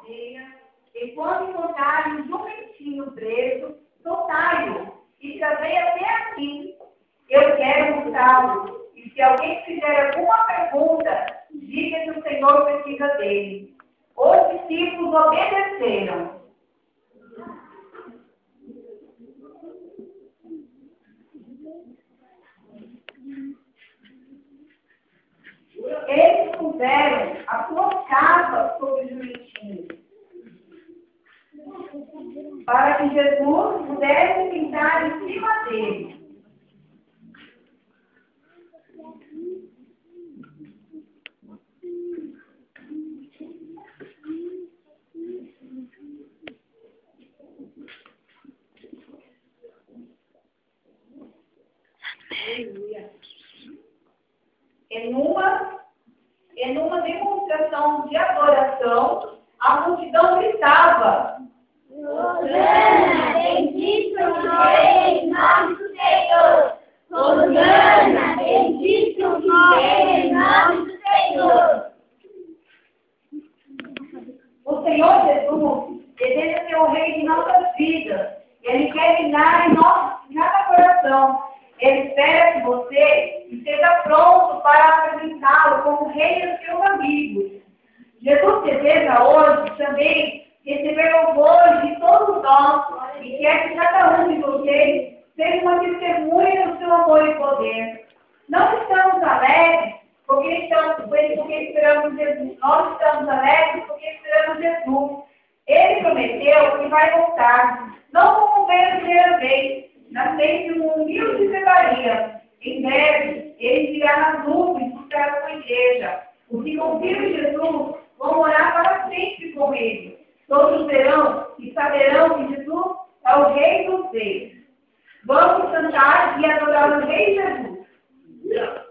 aldeia, e quando encontrarem um jumentinho preso, soltai-o e trazei até aqui. Eu quero buscá-lo. E se alguém fizer alguma pergunta, diga que o Senhor precisa dele. Os discípulos obedeceram. Eles puseram as suas capas sobre o jumentinho, para que Jesus pudesse sentar em cima dele. Em uma demonstração de adoração, a multidão gritava: Hosana, bendito o que vem em nome do Senhor! Hosana, bendito o que vem em nome do Senhor! O Senhor Jesus deseja ser o Rei de nossas vidas. Ele quer reinar em cada coração. Ele espera que você esteja pronto para apresentá-lo como Rei dos seus amigos. Jesus deseja hoje também receber louvor de todos nós e quer que cada um de vocês seja uma testemunha do seu amor e poder. Não estamos alegres porque esperamos Jesus. Nós estamos alegres porque esperamos Jesus. Ele prometeu que vai voltar, não como veio a primeira vez, nascendo de uma humilde pedaria. Em breve, ele virá nas nuvens buscar a sua igreja. Os que confiam em Jesus vão morar para sempre com ele. Todos verão e saberão que Jesus é o Rei dos Reis. Vamos cantar e adorar o Rei Jesus.